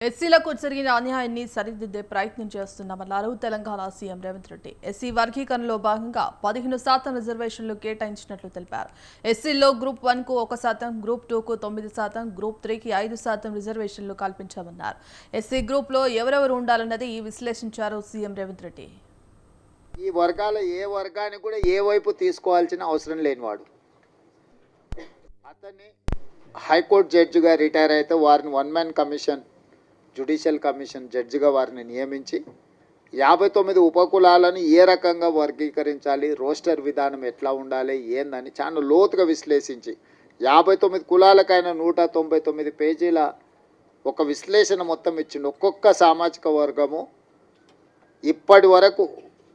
ఎస్సీలకు జరిగిన అన్యాయాన్ని సరిదిద్దే ప్రయత్నం చేస్తున్నామన్నారు తెలంగాణ సీఎం రేవంత్ రెడ్డి. ఎస్సీ వర్గీకరణలో భాగంగా 15% రిజర్వేషన్లు కేటాయించినట్లు తెలిపారు. ఎస్సీల్లో గ్రూప్ 1కు 1%, గ్రూప్ 2కు 9%, గ్రూప్ 3కి 5% రిజర్వేషన్లు కల్పించామన్నారు. ఎస్సీ గ్రూప్లో ఎవరెవరు ఉండాలన్నది విశ్లేషించారు సీఎం రేవంత్ రెడ్డి. ఈ వర్గాల ఏ వర్గానికి కూడా ఏ వైపు తీసుకోవాల్సిన అవసరం లేనివాడు. అతన్ని హైకోర్టు జడ్జిగా రిటైర్ అయితే వారిని one man commission, judicial commission జడ్జిగా వారిని నియమించి 59 ఉపకులాలను ఏ రకంగా వర్గీకరించాలి, రోస్టర్ విధానం ఎట్లా ఉండాలి ఏందని చాలా లోతుగా విశ్లేషించి 59 కులాలకైనా 199 పేజీల ఒక విశ్లేషణ మొత్తం ఇచ్చిండు. ఒక్కొక్క సామాజిక వర్గము ఇప్పటి వరకు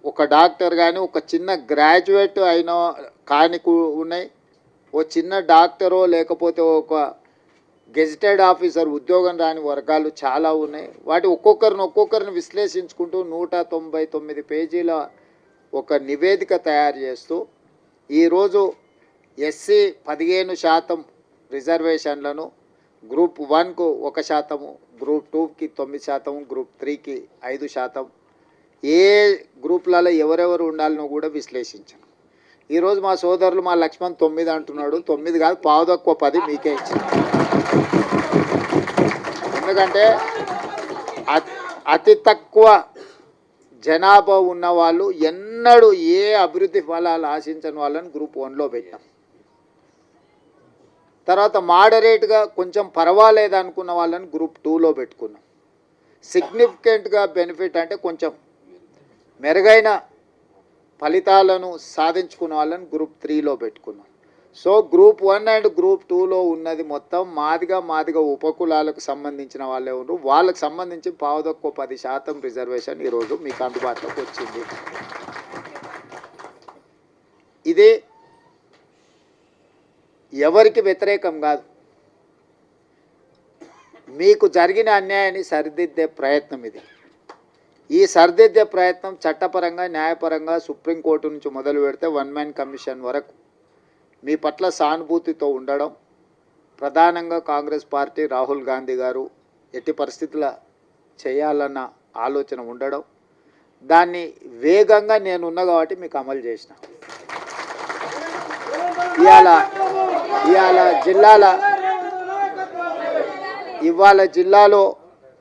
ఒక డాక్టర్ కానీ ఒక చిన్న గ్రాడ్యుయేట్ అయిన కాని ఉన్నాయి, ఓ చిన్న డాక్టరో లేకపోతే ఒక గెజిటెడ్ ఆఫీసర్ ఉద్యోగం రాని వర్గాలు చాలా ఉన్నాయి. వాటి ఒక్కొక్కరిని విశ్లేషించుకుంటూ 199 పేజీల ఒక నివేదిక తయారు చేస్తూ ఈరోజు ఎస్సీ 15% రిజర్వేషన్లను గ్రూప్ 1కు 1%, గ్రూప్ 2కి 9%, గ్రూప్ 3కి 5%, ఏ గ్రూపులలో ఎవరెవరు ఉండాలనో కూడా విశ్లేషించాను. ఈరోజు మా సోదరులు మా లక్ష్మణ్ 9 అంటున్నాడు. 9 కాదు, పావు తక్కువ 10 మీకే ఇచ్చింది. ఎందుకంటే అతి తక్కువ జనాభా ఉన్న వాళ్ళు ఎన్నడూ ఏ అభివృద్ధి ఫలాలు ఆశించని వాళ్ళని గ్రూప్ 1లో పెట్టాం. తర్వాత మోడరేట్గా కొంచెం పర్వాలేదు అనుకున్న వాళ్ళని గ్రూప్ 2లో పెట్టుకున్నాం. సిగ్నిఫికెంట్గా బెనిఫిట్ అంటే కొంచెం మెరుగైన ఫలితాలను సాధించుకున్న వాళ్ళని గ్రూప్ 3లో పెట్టుకున్నాం. సో గ్రూప్ 1 అండ్ గ్రూప్ 2లో ఉన్నది మొత్తం మాదిగా ఉపకులాలకు సంబంధించిన వాళ్ళే ఉన్నారు. వాళ్ళకు సంబంధించి 10% రిజర్వేషన్ ఈరోజు మీకు అందుబాటులోకి వచ్చింది. ఇది ఎవరికి వ్యతిరేకం కాదు, మీకు జరిగిన అన్యాయాన్ని సరిదిద్దే ప్రయత్నం ఇది. ఈ సరిదిద్దే ప్రయత్నం చట్టపరంగా న్యాయపరంగా సుప్రీంకోర్టు నుంచి మొదలు పెడితే వన్ మ్యాన్ కమిషన్ వరకు మీ పట్ల సానుభూతితో ఉండడం, ప్రధానంగా కాంగ్రెస్ పార్టీ రాహుల్ గాంధీ గారు ఎట్టి పరిస్థితుల చేయాలన్న ఆలోచన ఉండడం, దాన్ని వేగంగా నేనున్నా కాబట్టి మీకు అమలు చేసిన. ఇవాళ జిల్లాలో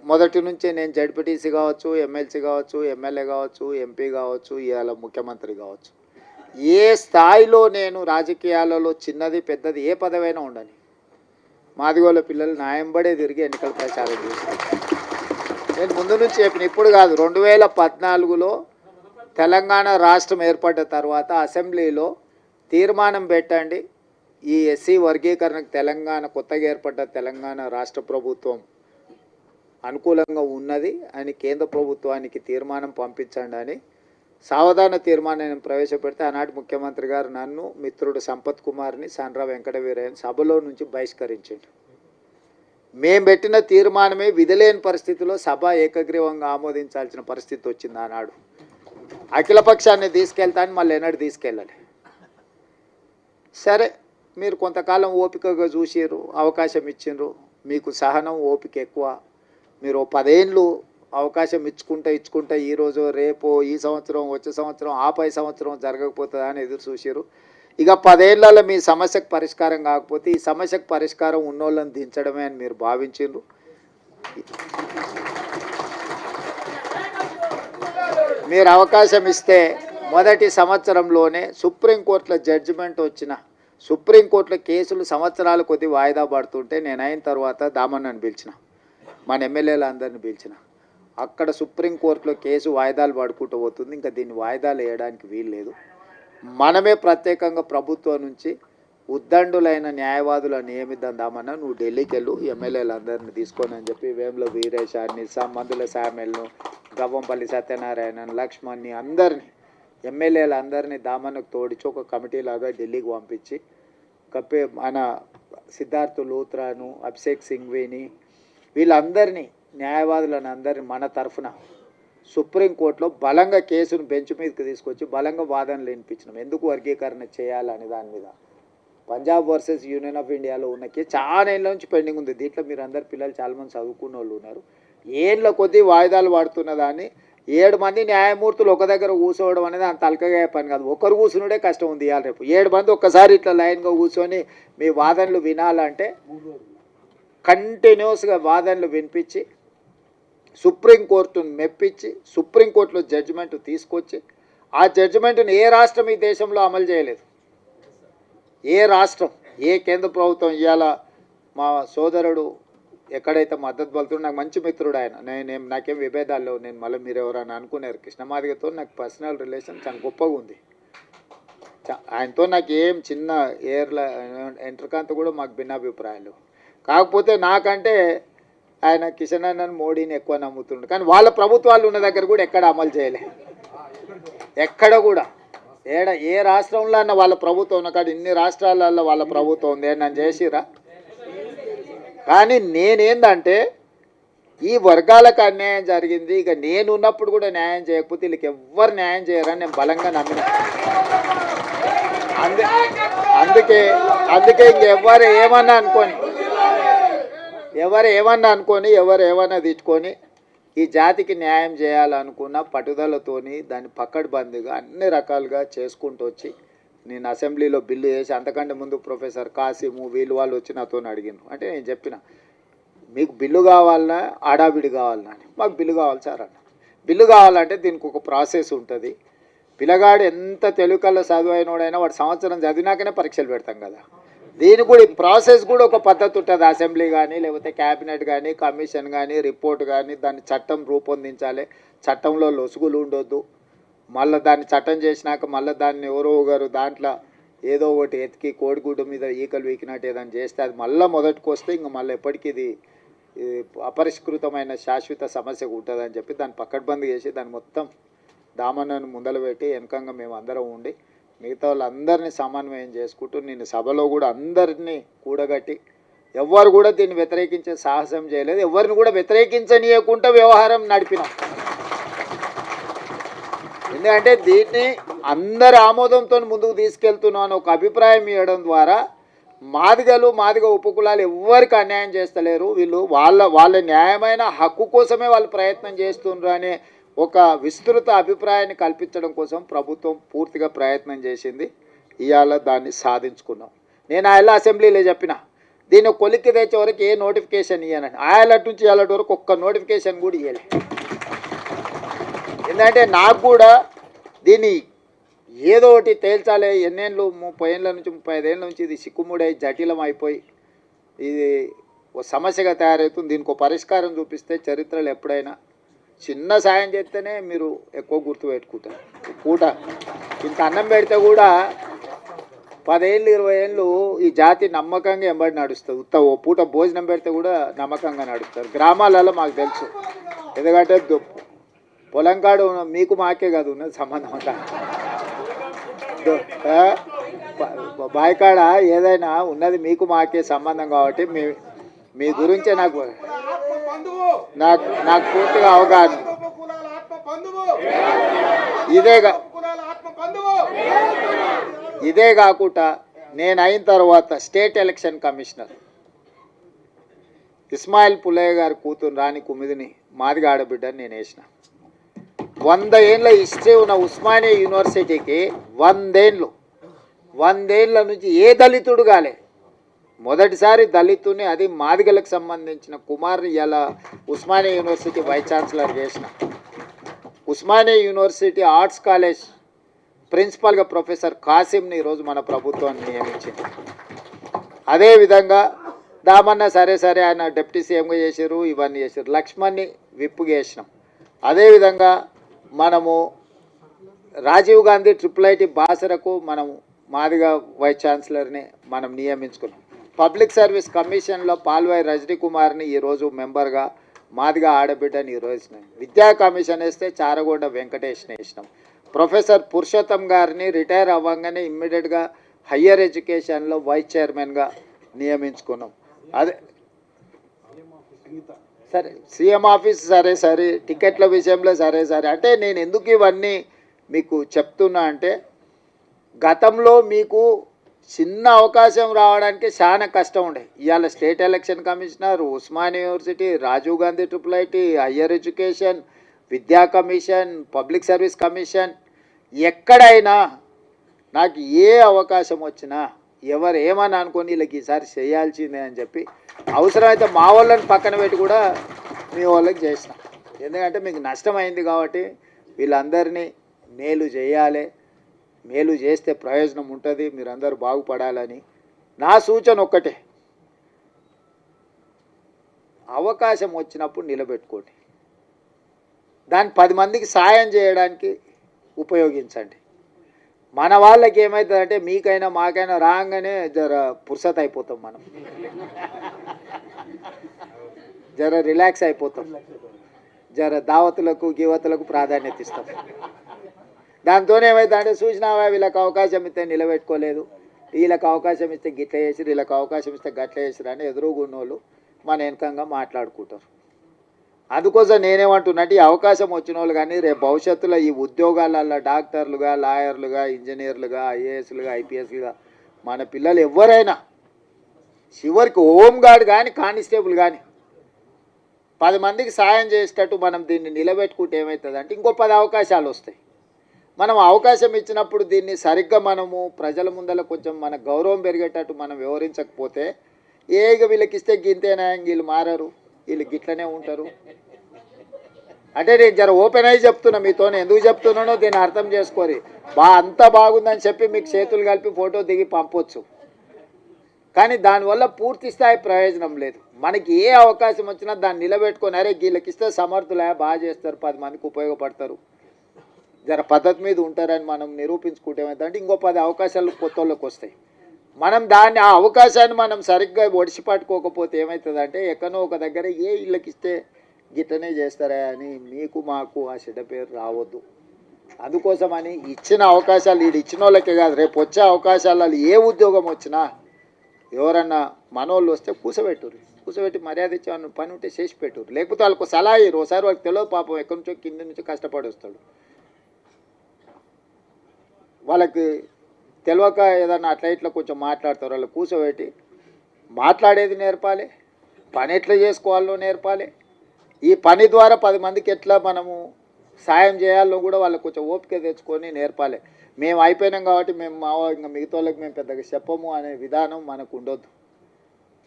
మొదటి నుంచే నేను జడ్పీటీసీ కావచ్చు, ఎమ్మెల్సీ కావచ్చు, ఎమ్మెల్యే కావచ్చు, ఎంపీ కావచ్చు, ఇవాళ ముఖ్యమంత్రి కావచ్చు, ఏ స్థాయిలో నేను రాజకీయాలలో చిన్నది పెద్దది ఏ పదవైనా ఉండని మాదిగోళ్ళ పిల్లలు న్యాయంబడే తిరిగి ఎన్నికల ప్రచారం చేశాను. నేను ముందు నుంచి చెప్పిన, ఇప్పుడు కాదు, 2014లో తెలంగాణ రాష్ట్రం ఏర్పడ్డ తర్వాత అసెంబ్లీలో తీర్మానం పెట్టండి, ఈ ఎస్సీ వర్గీకరణకు తెలంగాణ కొత్తగా ఏర్పడ్డ తెలంగాణ రాష్ట్ర ప్రభుత్వం అనుకూలంగా ఉన్నది అని కేంద్ర ప్రభుత్వానికి తీర్మానం పంపించండి అని సావధాన తీర్మానం ప్రవేశపెడితే ఆనాటి ముఖ్యమంత్రి గారు నన్ను, మిత్రుడు సంపత్ కుమార్ని, సండ్ర వెంకటవీరయ్యని సభలో నుంచి బహిష్కరించిండు. మేము పెట్టిన తీర్మానమే విధలేని పరిస్థితిలో సభ ఏకగ్రీవంగా ఆమోదించాల్సిన పరిస్థితి వచ్చింది. ఆనాడు అఖిలపక్షాన్ని తీసుకెళ్తాను, మళ్ళీ ఎన్నడూ తీసుకెళ్ళాలి. సరే, మీరు కొంతకాలం ఓపికగా చూసిర్రు, అవకాశం ఇచ్చిండ్రు, మీకు సహనం ఓపిక ఎక్కువ. మీరు 10 ఏళ్ళు అవకాశం ఇచ్చుకుంటా ఈరోజు రేపు ఈ సంవత్సరం వచ్చే సంవత్సరం ఆపై సంవత్సరం జరగకపోతుందా అని ఎదురు చూసారు. ఇక 10 ఏళ్లలో మీ సమస్యకు పరిష్కారం కాకపోతే ఈ సమస్యకు పరిష్కారం ఉన్నోళ్ళని దించడమే అని మీరు భావించిండ్రు. మీరు అవకాశం ఇస్తే మొదటి సంవత్సరంలోనే సుప్రీంకోర్టులో జడ్జిమెంట్ వచ్చిన, సుప్రీంకోర్టులో కేసులు సంవత్సరాల కొద్ది వాయిదా పడుతుంటే నేను అయిన తర్వాత దామన్నని పిలిచిన, మన ఎమ్మెల్యేలు అందరిని పిలిచిన, అక్కడ సుప్రీంకోర్టులో కేసు వాయిదాలు పడుకుంటూ పోతుంది, ఇంకా దీన్ని వాయిదాలు వేయడానికి వీలు లేదు, మనమే ప్రత్యేకంగా ప్రభుత్వం నుంచి ఉద్దండులైన న్యాయవాదులను నియమిద్దామన్నా, నువ్వు ఢిల్లీకి వెళ్ళు, ఎమ్మెల్యేలు అందరిని తీసుకొని అని చెప్పి వేముల వీరేశాన్ని, మందుల శామెల్ను, గవ్వంపల్లి సత్యనారాయణన్, లక్ష్మణ్ని అందరినీ ఎమ్మెల్యేలు అందరినీ దామన్నకు తోడిచి ఒక కమిటీలాగా ఢిల్లీకి పంపించి మన సిద్ధార్థ్ లూత్రాను, అభిషేక్ సింఘ్వీని, వీళ్ళందరినీ న్యాయవాదులను అందరినీ మన తరఫున సుప్రీంకోర్టులో బలంగా కేసును బెంచ్ మీదకి తీసుకొచ్చి బలంగా వాదనలు వినిపించినాం. ఎందుకు వర్గీకరణ చేయాలని దాని మీద పంజాబ్ వర్సెస్ యూనియన్ ఆఫ్ ఇండియాలో ఉన్న కేసు చాలా ఏళ్ళ నుంచి పెండింగ్ ఉంది. దీంట్లో మీరు అందరు పిల్లలు చాలామంది చదువుకున్న వాళ్ళు ఉన్నారు. ఏండ్ల కొద్దీ వాయిదాలు పడుతున్నదాన్ని 7 మంది న్యాయమూర్తులు ఒక దగ్గర కూర్చోవడం అనేది అంత అల్కగా పని కాదు. ఒకరు కూర్చునుడే కష్టం ఉంది. ఇవాళ రేపు 7 మంది ఒక్కసారి ఇట్లా లైన్గా కూర్చొని మీ వాదనలు వినాలంటే కంటిన్యూస్గా వాదనలు వినిపించి సుప్రీంకోర్టును మెప్పించి సుప్రీంకోర్టులో జడ్జిమెంట్ తీసుకొచ్చి ఆ జడ్జిమెంట్ని ఏ రాష్ట్రం ఈ దేశంలో అమలు చేయలేదు. ఏ రాష్ట్రం, ఏ కేంద్ర ప్రభుత్వం ఇవాళ మా సోదరుడు ఎక్కడైతే మద్దతు పలుతుండో, నాకు మంచి మిత్రుడు ఆయన, నాకేం విభేదాలు లేవు. నేను మళ్ళీ మీరు ఎవరైనా అనుకున్నారు, కృష్ణమాదిగతో నాకు పర్సనల్ రిలేషన్ చాలా గొప్పగా ఉంది. ఆయనతో నాకు ఏం చిన్న ఎంట్రకాంత కూడా మాకు భిన్నాభిప్రాయాలు. కాకపోతే నాకంటే ఆయన కిషన్ అన్నను మోడీని ఎక్కువ నమ్ముతుండు. కానీ వాళ్ళ ప్రభుత్వాలు ఉన్న దగ్గర కూడా ఎక్కడ అమలు చేయలే. ఎక్కడ కూడా ఏ రాష్ట్రంలో అన్న వాళ్ళ ప్రభుత్వం ఉన్న కాదు. ఇన్ని రాష్ట్రాలలో వాళ్ళ ప్రభుత్వం ఉంది, నన్ను చేసిరా. కానీ నేనేందంటే ఈ వర్గాలకు అన్యాయం జరిగింది, ఇక నేను ఉన్నప్పుడు కూడా న్యాయం చేయకపోతే వీళ్ళకి ఎవ్వరు న్యాయం చేయరని నేను బలంగా నమ్మిన. అందుకే ఇంకెవ్వరు ఏమన్నా అనుకొని ఎవరు ఏమన్నా తిట్టుకొని ఈ జాతికి న్యాయం చేయాలనుకున్న పట్టుదలతోని దాన్ని పక్కడ్బందీగా అన్ని రకాలుగా చేసుకుంటూ వచ్చి నేను అసెంబ్లీలో బిల్లు చేసి, అంతకంటే ముందు ప్రొఫెసర్ కాసిము వాళ్ళు వచ్చి నాతో అడిగినారు. అంటే నేను చెప్పిన, మీకు బిల్లు కావాలన్నా ఆడాబిడి కావాలన్నా అని. మాకు బిల్లు కావాలి సార్ అన్న. బిల్లు కావాలంటే దీనికి ఒక ప్రాసెస్ ఉంటుంది. పిల్లగాడు ఎంత తెలుగుకల్లో చదువైనోడైనా వాడు సంవత్సరం చదివినాకనే పరీక్షలు పెడతాం కదా. దీనికి కూడా ప్రాసెస్ కూడా ఒక పద్ధతి ఉంటుంది. అసెంబ్లీ కానీ లేకపోతే క్యాబినెట్ కానీ కమిషన్ కానీ రిపోర్ట్ కానీ దాన్ని చట్టం రూపొందించాలి. చట్టంలో లొసుగులు ఉండొద్దు. మళ్ళీ దాన్ని చట్టం చేసినాక మళ్ళీ దాన్ని ఎవరో ఒకరు దాంట్లో ఏదో ఒకటి ఎతికి కోడిగుడ్డు మీద ఈకలు వీకినట్టు ఏదైనా చేస్తే అది మళ్ళీ మొదటికి వస్తే ఇంక మళ్ళీ ఎప్పటికీ ఇది అపరిష్కృతమైన శాశ్వత సమస్య ఉంటుందని చెప్పి దాన్ని పక్కడ్బందీ చేసి దాన్ని మొత్తం దామన్నను ముందలు పెట్టి వెనకంగా మేము అందరం ఉండి మిగతా వాళ్ళందరినీ సమన్వయం చేసుకుంటూ నేను సభలో కూడా అందరినీ కూడగట్టి ఎవ్వరు కూడా దీన్ని వ్యతిరేకించే సాహసం చేయలేదు. ఎవరిని కూడా వ్యతిరేకించనీయకుండా వ్యవహారం నడిపినాం. ఎందుకంటే దీన్ని అందరి ఆమోదంతో ముందుకు తీసుకెళ్తున్నాను ఒక అభిప్రాయం ఇవ్వడం ద్వారా మాదిగ ఉపకులాలు ఎవ్వరికి అన్యాయం చేస్తలేరు. వీళ్ళు వాళ్ళ న్యాయమైన హక్కు కోసమే వాళ్ళు ప్రయత్నం చేస్తున్నారు అనే ఒక విస్తృత అభిప్రాయాన్ని కల్పించడం కోసం ప్రభుత్వం పూర్తిగా ప్రయత్నం చేసింది. ఇవాళ దాన్ని సాధించుకున్నాం. నేను ఆయన అసెంబ్లీలో చెప్పిన, దీన్ని కొలిక్కి తెచ్చే వరకు ఏ నోటిఫికేషన్ ఇవ్వనండి. ఆయలటి నుంచి ఇవాళటి వరకు ఒక్క నోటిఫికేషన్ కూడా ఇవ్వలే. ఎందుకంటే నాకు కూడా దీన్ని ఏదో ఒకటి తేల్చాలి. ఎన్నేళ్ళు 30 ఏళ్ళ నుంచి 35 ఏళ్ళ నుంచి ఇది సిక్కుముడై జటిలం అయిపోయి ఇది ఒక సమస్యగా తయారవుతుంది. దీనికి ఒక పరిష్కారం చూపిస్తే చరిత్రలో ఎప్పుడైనా చిన్న సాయం చేస్తేనే మీరు ఎక్కువ గుర్తుపెట్టుకుంటారు. పూట ఇంత అన్నం పెడితే కూడా 10 ఏళ్ళు 20 ఏళ్ళు ఈ జాతి నమ్మకంగా ఎంబడి నడుస్తుంది. ఓ పూట భోజనం పెడితే కూడా నమ్మకంగా నడుస్తారు. గ్రామాలలో మాకు తెలుసు. ఎందుకంటే పొలంకాడు మీకు మాకే కాదు ఉన్నది సంబంధం అంతా. బాయికాడ ఏదైనా ఉన్నది మీకు మాకే సంబంధం కాబట్టి మీ గురించే నాకు పూర్తిగా అవగాహన. ఇదే కాకుండా నేను అయిన తర్వాత state election commissioner Ismail Pullaiah గారి కూతురు రాణి కుమిదిని మాదిగ ఆడబిడ్డని నేను వేసిన. 100 ఏళ్ళ హిస్టరీ ఉన్న ఉస్మానియా యూనివర్సిటీకి 100 ఏళ్ళ నుంచి ఏ దళితుడు కాలే. మొదటిసారి దళితుని, అది మాదిగలకు సంబంధించిన కుమార్ని ఇలా ఉస్మానియా యూనివర్సిటీ వైస్ ఛాన్సలర్ చేసిన. ఉస్మానియా యూనివర్సిటీ ఆర్ట్స్ కాలేజ్ ప్రిన్సిపాల్గా ప్రొఫెసర్ కాసిమ్ని ఈరోజు మన ప్రభుత్వాన్ని నియమించింది. అదేవిధంగా దామన్న సరే ఆయన డిప్యూటీ సీఎంగా చేశారు, ఇవన్నీ చేశారు. లక్ష్మణ్ని విప్పుగా చేసినాం. అదేవిధంగా మనము రాజీవ్ గాంధీ IIIT బాసరకు మనం మాదిగా వైస్ ఛాన్సలర్ని మనం నియమించుకున్నాం. పబ్లిక్ సర్వీస్ కమిషన్లో పాల్వాయి రజనీ కుమార్ని ఈరోజు మెంబర్గా మాదిగా ఆడబిడ్డని ఈరోజు విద్యా కమిషన్ వేస్తే చారగొండ వెంకటేష్ని వేసినాం. ప్రొఫెసర్ పురుషోత్తం గారిని రిటైర్ అవ్వగానే ఇమ్మీడియట్గా హయ్యర్ ఎడ్యుకేషన్లో వైస్ చైర్మన్గా నియమించుకున్నాం. అదే సరే సీఎం ఆఫీస్ సరే టికెట్ల విషయంలో సరే అంటే నేను ఎందుకు ఇవన్నీ మీకు చెప్తున్నా అంటే గతంలో మీకు చిన్న అవకాశం రావడానికి చాలా కష్టం ఉండే. ఇవాళ state election commissioner, Osmania university, Rajiv Gandhi triple IT, higher education, విద్యా కమిషన్, పబ్లిక్ సర్వీస్ కమిషన్, ఎక్కడైనా నాకు ఏ అవకాశం వచ్చినా ఎవరు ఏమని అనుకొని వీళ్ళకి ఈసారి చేయాల్సిందే అని చెప్పి అవసరమైతే మా వాళ్ళని పక్కన పెట్టి కూడా మీ వాళ్ళకి చేసిన. ఎందుకంటే మీకు నష్టమైంది కాబట్టి వీళ్ళందరినీ మేలు చేయాలి, మేలు చేస్తే ప్రయోజనం ఉంటుంది, మీరందరూ బాగుపడాలని నా సూచన ఒక్కటే, అవకాశం వచ్చినప్పుడు నిలబెట్టుకోండి, దాన్ని 10 మందికి సాయం చేయడానికి ఉపయోగించండి. మన వాళ్ళకి ఏమవుతుందంటే మీకైనా మాకైనా రాగానే జర పుర్సత్ అయిపోతాం, మనం జర రిలాక్స్ అయిపోతాం, జర దావతులకు గివతులకు ప్రాధాన్యత ఇస్తాం. దాంతో ఏమవుతుందంటే చూసినావా వీళ్ళకి అవకాశం ఇస్తే నిలబెట్టుకోలేదు, వీళ్ళకి అవకాశం ఇస్తే గిట్ల చేసిరు, వీళ్ళకి అవకాశం ఇస్తే గట్ల చేసిరు అని ఎదురుగున్నోళ్ళు మన వెనకంగా మాట్లాడుకుంటారు. అందుకోసం నేనేమంటున్నట్టు ఈ అవకాశం వచ్చిన వాళ్ళు కానీ రేపు భవిష్యత్తులో ఈ ఉద్యోగాలలో డాక్టర్లుగా, లాయర్లుగా, ఇంజనీర్లుగా, ఐఏఎస్లుగా, ఐపీఎస్లుగా మన పిల్లలు ఎవరైనా చివరికి హోంగార్డ్ కానీ కానిస్టేబుల్ కానీ 10 మందికి సాయం చేసేటట్టు మనం దీన్ని నిలబెట్టుకుంటే ఏమవుతుందంటే ఇంకో 10 అవకాశాలు వస్తాయి. మనం అవకాశం ఇచ్చినప్పుడు దీన్ని సరిగ్గా మనము ప్రజల ముందర కొంచెం మన గౌరవం పెరిగేటట్టు మనం వివరించకపోతే ఇక వీళ్ళకి ఇస్తే గింతేనా, వీళ్ళు మారరు, వీళ్ళు గిట్లనే ఉంటారు. అంటే నేను జర ఓపెన్ అయ్యి చెప్తున్నా, మీతో ఎందుకు చెప్తున్నానో దీన్ని అర్థం చేసుకోరి. అంతా బాగుందని చెప్పి మీకు చేతులు కలిపి ఫోటో దిగి పంపొచ్చు, కానీ దానివల్ల పూర్తి స్థాయి ప్రయోజనం లేదు. మనకి ఏ అవకాశం వచ్చినా దాన్ని నిలబెట్టుకొని అరే వీళ్ళకి ఇస్తే సమర్థులే, బాగా చేస్తారు, 10 మందికి ఉపయోగపడతారు, జర పద్ధతి మీద ఉంటారని మనం నిరూపించుకుంటే ఏమవుతుందంటే ఇంకో 10 అవకాశాలు కొత్త వాళ్ళకి వస్తాయి. మనం దాన్ని ఆ అవకాశాన్ని మనం సరిగ్గా ఒడిసి పట్టుకోకపోతే ఏమవుతుందంటే ఎక్కడో ఒక దగ్గర వీళ్ళకి ఇస్తే గిట్టనే చేస్తారా అని మీకు మాకు ఆ చెడ్డ పేరు రావద్దు. అందుకోసమని ఇచ్చిన అవకాశాలు వీడు ఇచ్చిన వాళ్ళకే కాదు, రేపు వచ్చే అవకాశాలలో ఏ ఉద్యోగం వచ్చినా ఎవరన్నా మనోళ్ళు వస్తే కూసబెట్టి మర్యాద ఇచ్చి పని ఉంటే చేసి పెట్టురు, లేకపోతే వాళ్ళకు సలహా ఇరు. ఒకసారి వాళ్ళకి తెలియదు పాపం, ఎక్కడి నుంచో కింద నుంచి కష్టపడి వస్తాడు, వాళ్ళకి తెలియక ఏదన్నా అట్లా ఇట్లా కొంచెం మాట్లాడతారు, వాళ్ళు కూర్చోబెట్టి మాట్లాడేది నేర్పాలి, పని ఎట్లా చేసుకోవాలో నేర్పాలి, ఈ పని ద్వారా 10 మందికి ఎట్లా మనము సాయం చేయాలో కూడా వాళ్ళకి కొంచెం ఓపిక తెచ్చుకొని నేర్పాలి. మేము అయిపోయినాం కాబట్టి మేము ఇంకా మిగతా వాళ్ళకి మేము పెద్దగా చెప్పము అనే విధానం మనకు ఉండొద్దు.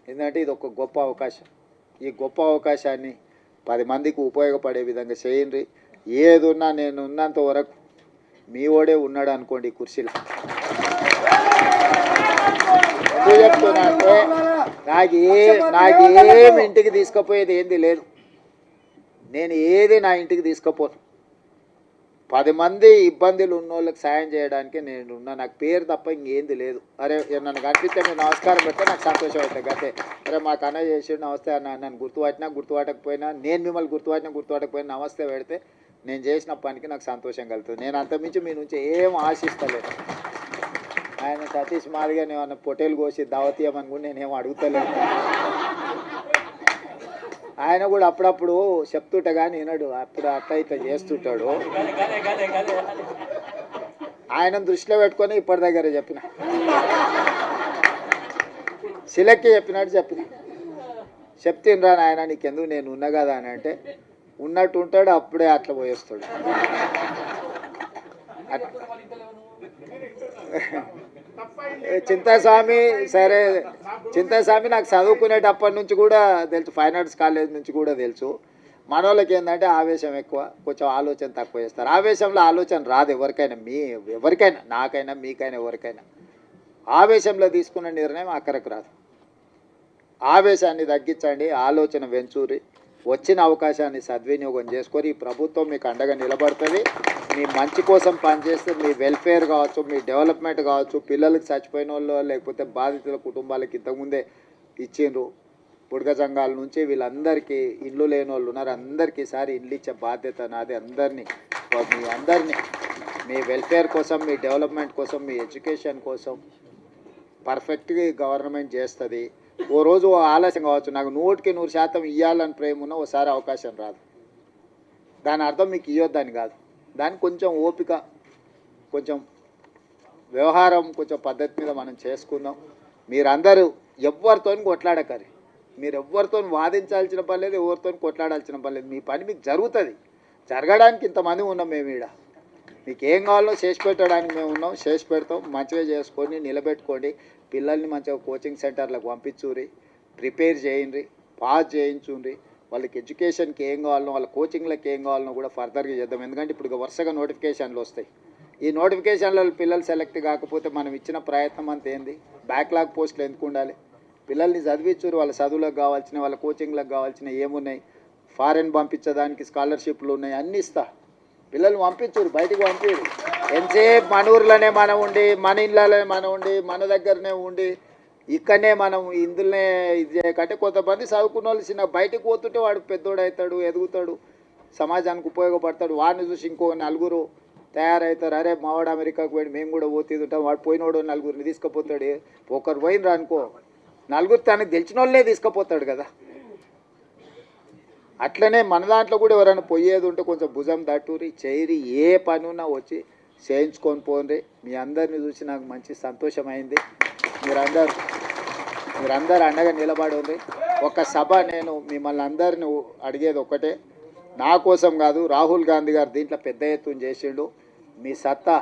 ఎందుకంటే ఇది ఒక గొప్ప అవకాశం, ఈ గొప్ప అవకాశాన్ని 10 మందికి ఉపయోగపడే విధంగా చేయండి. ఏదున్నా నేను ఉన్నంత వరకు మీ ఓడే ఉన్నాడు అనుకోండి కుర్చీలో. ఎందుకు చెప్తున్నా అంటే నాకేం ఇంటికి తీసుకుపోయేది ఏంది లేదు, నేను ఏది నా ఇంటికి తీసుకుపోను. 10 మంది ఇబ్బందులు ఉన్న వాళ్ళకి సాయం చేయడానికి నేనున్నా, నాకు పేరు తప్ప ఇంకేంది లేదు. అరే నన్ను కనిపిస్తే మీరు నమస్కారం పెడితే నాకు సంతోషం అవుతుంది అంతే. అరే మా కన్న చేసి నమస్తే అన్న, నన్ను గుర్తుపట్టకపోయినా నేను మిమ్మల్ని గుర్తుపట్టకపోయినా నమస్తే పెడితే నేను చేసిన పనికి నాకు సంతోషం కలుగుతుంది. నేను అంతమించి మీ నుంచి ఏం ఆశిస్తలేదు. ఆయన సతీష్ మాదిగా నేను పొట్టేలు కోసి దావతీయమని కూడా నేనేం అడుగుతలేదు. ఆయన కూడా అప్పుడప్పుడు చెప్తుంటా కానీ వినడు, అప్పుడు అట్లా ఇట్లా చేస్తుంటాడు. ఆయన దృష్టిలో పెట్టుకొని ఇప్పటి దగ్గర చెప్పిన, శిలక్కి చెప్పినట్టు చెప్తినరా నాయన నీకెందుకు నేను ఉన్నా కదా అని అంటే ఉన్నట్టు ఉంటాడు, అప్పుడే అట్లా పోయేస్తాడు. చింతాస్వామి సరే, చింతాస్వామి నాకు చదువుకునేటప్పటి నుంచి కూడా తెలుసు, ఫైన్ ఆర్ట్స్ కాలేజ్ నుంచి కూడా తెలుసు. మన వాళ్ళకి ఏంటంటే ఆవేశం ఎక్కువ, కొంచెం ఆలోచన తక్కువ చేస్తారు. ఆవేశంలో ఆలోచన రాదు ఎవరికైనా నాకైనా మీకైనా ఎవరికైనా. ఆవేశంలో తీసుకున్న నిర్ణయం అక్కడికి రాదు. ఆవేశాన్ని తగ్గించండి, ఆలోచన వెంచూరి, వచ్చిన అవకాశాన్ని సద్వినియోగం చేసుకొని ఈ ప్రభుత్వం మీకు అండగా నిలబడుతుంది. మీ మంచి కోసం పనిచేస్తే మీ వెల్ఫేర్ కావచ్చు, మీ డెవలప్మెంట్ కావచ్చు, పిల్లలకి చచ్చిపోయిన వాళ్ళు లేకపోతే బాధితుల కుటుంబాలకి ఇంతకుముందే ఇచ్చిండ్రు, బుడగ సంఘాల నుంచి వీళ్ళందరికీ ఇల్లు లేని వాళ్ళు ఉన్నారు, అందరికీ ఈసారి ఇల్లు ఇచ్చే బాధ్యత నాది. మీ అందరినీ మీ వెల్ఫేర్ కోసం, మీ డెవలప్మెంట్ కోసం, మీ ఎడ్యుకేషన్ కోసం పర్ఫెక్ట్గా గవర్నమెంట్ చేస్తుంది. ఓ రోజు ఆలస్యం కావచ్చు, నాకు 100% ఇవ్వాలని ప్రేమ ఉన్న ఓసారి అవకాశం రాదు. దాని అర్థం మీకు ఇవ్వద్దని కాదు, దానికి కొంచెం ఓపిక, కొంచెం వ్యవహారం కొంచెం పద్ధతి మీద మనం చేసుకుందాం. మీరందరూ ఎవరితో కొట్లాడకరి, మీరు ఎవరితో వాదించాల్సిన పని లేదు, ఎవరితో కొట్లాడాల్సిన పని లేదు. మీ పని మీకు జరుగుతుంది. జరగడానికి ఇంతమంది ఉన్నాం మేము ఈడ. మీకు ఏం కావాలో చేసి పెట్టడానికి మేము ఉన్నాం, చేసి పెడతాం. మంచిగా చేసుకొని నిలబెట్టుకోండి. పిల్లల్ని మంచిగా కోచింగ్ సెంటర్లకు పంపించుర్రి, ప్రిపేర్ చేయండి, పాస్ చేయించుండ్రి. వాళ్ళకి ఎడ్యుకేషన్కి ఏం కావాలనో, వాళ్ళ కోచింగ్లకు ఏం కావాలనో కూడా ఫర్దర్గా చేద్దాం. ఎందుకంటే ఇప్పుడు వరుసగా నోటిఫికేషన్లు వస్తాయి. ఈ నోటిఫికేషన్లలో పిల్లలు సెలెక్ట్ కాకపోతే మనం ఇచ్చిన ప్రయత్నం అంత ఏంది? బ్యాక్లాగ్ పోస్టులు ఎందుకు ఉండాలి? పిల్లల్ని చదివించురు, వాళ్ళ చదువులకు కావాల్సిన, వాళ్ళ కోచింగ్లకు కావాల్సిన ఏమున్నాయి, ఫారెన్ పంపించడానికి స్కాలర్షిప్లు ఉన్నాయి, అన్నీ ఇస్తా. పిల్లల్ని పంపించురు, బయటికి పంపిరు. ఎంతసేపు మన ఊర్లోనే మనం ఉండి, మన ఇళ్ళలోనే మనం ఉండి, మన దగ్గరనే ఉండి, ఇక్కడనే మనం ఇందులోనే ఇది చేయకంటే కొంతమంది చదువుకున్న వాళ్ళు చిన్న బయటకు పోతుంటే వాడు పెద్దోడు అవుతాడు, ఎదుగుతాడు, సమాజానికి ఉపయోగపడతాడు. వాడిని చూసి ఇంకో నలుగురు తయారవుతారు. అరే మావాడు అమెరికాకు పోయి మేము కూడా పోతుంటాం, వాడు పోయినోడు నలుగురిని తీసుకుపోతాడు. ఒకరు పోయినరా అనుకో, నలుగురు తనకు తెలిసిన వాళ్ళే తీసుకుపోతాడు కదా. అట్లనే మన దాంట్లో కూడా ఎవరైనా పోయేది ఉంటే కొంచెం భుజం దట్టూరి చేయరి, ఏ పని ఉన్నా వచ్చి చేయించుకొని పోండి. మీ అందరిని చూసి నాకు మంచి సంతోషమైంది. మీరందరూ అండగా నిలబడి. ఒక సభ నేను మిమ్మల్ని అందరిని అడిగేది ఒక్కటే, నా కోసం కాదు, రాహుల్ గాంధీ గారు దీంట్లో పెద్ద ఎత్తున చేసిండు. మీ సత్తా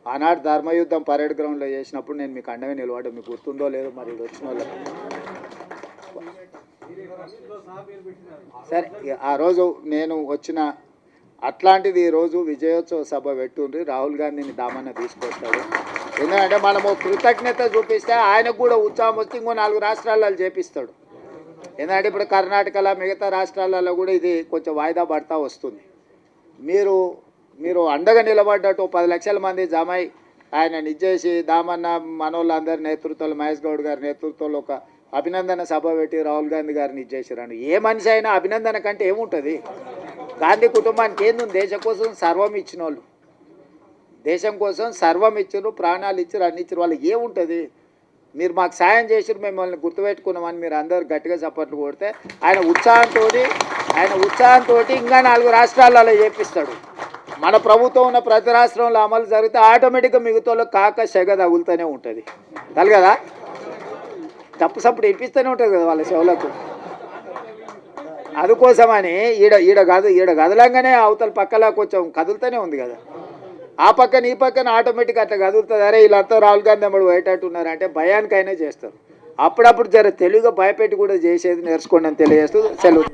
ఆనాడు ధర్మయుద్ధం పరేడ్ గ్రౌండ్లో చేసినప్పుడు నేను మీకు అండగా నిలబడ్డా. మీకు గుర్తుందో లేదో మరి వచ్చిన వాళ్ళకి. సరే, ఆ రోజు నేను వచ్చిన అట్లాంటిది ఈరోజు విజయోత్సవ సభ పెట్టుండ్రి. రాహుల్ గాంధీని దామన్న తీసుకొస్తాడు. ఎందుకంటే మనము కృతజ్ఞత చూపిస్తే ఆయనకు కూడా ఉత్సాహం వచ్చి ఇంకో 4 రాష్ట్రాలలో చేపిస్తాడు. ఎందుకంటే ఇప్పుడు కర్ణాటకలో, మిగతా రాష్ట్రాలలో కూడా ఇది కొంచెం వాయిదా పడతా వస్తుంది. మీరు అండగా నిలబడ్డట్టు 10 లక్షల మంది జమై ఆయన నిజేసి దామన్న మనోళ్ళందరి నేతృత్వంలో, మహేష్ గౌడ్ గారి నేతృత్వంలో ఒక అభినందన సభ పెట్టి రాహుల్ గాంధీ గారిని ఇచ్చేసారండి. ఏ మనిషి అయినా అభినందన కంటే ఏముంటుంది? గాంధీ కుటుంబానికి ఏంది? దేశం కోసం సర్వం ఇచ్చిన వాళ్ళు, దేశం కోసం సర్వం ఇచ్చారు, ప్రాణాలు ఇచ్చారు, అన్ని ఇచ్చారు. వాళ్ళకి ఏముంటుంది? మీరు మాకు సాయం చేసారు, మిమ్మల్ని గుర్తుపెట్టుకున్నామని మీరు అందరు గట్టిగా చప్పట్లు కొడితే ఆయన ఉత్సాహంతో ఇంకా 4 రాష్ట్రాలలో చేపిస్తాడు. మన ప్రభుత్వం ఉన్న ప్రతి రాష్ట్రంలో అమలు జరిగితే ఆటోమేటిక్గా మిగతాలో కాక సెగ తగులుతూనే ఉంటుంది. తగలదా? తప్పు సప్పుడు ఇప్పిస్తూనే ఉంటుంది కదా వాళ్ళ చెవులకు. అందుకోసమని ఈడ కదలంగానే అవతల పక్కలా కొంచెం కదులుతూనే ఉంది కదా. ఆ పక్కన ఈ పక్కన ఆటోమేటిక్ అట్లా కదులుతుంది. అరే వీళ్ళంతా రాహుల్ గాంధీ అమ్మడు పోయేటట్టున్నారు అంటే భయానికైనా చేస్తారు. అప్పుడప్పుడు జర తెలుగుగా భయపెట్టి కూడా చేసేది నేర్చుకోండి అని తెలియజేస్తూ సెలవు.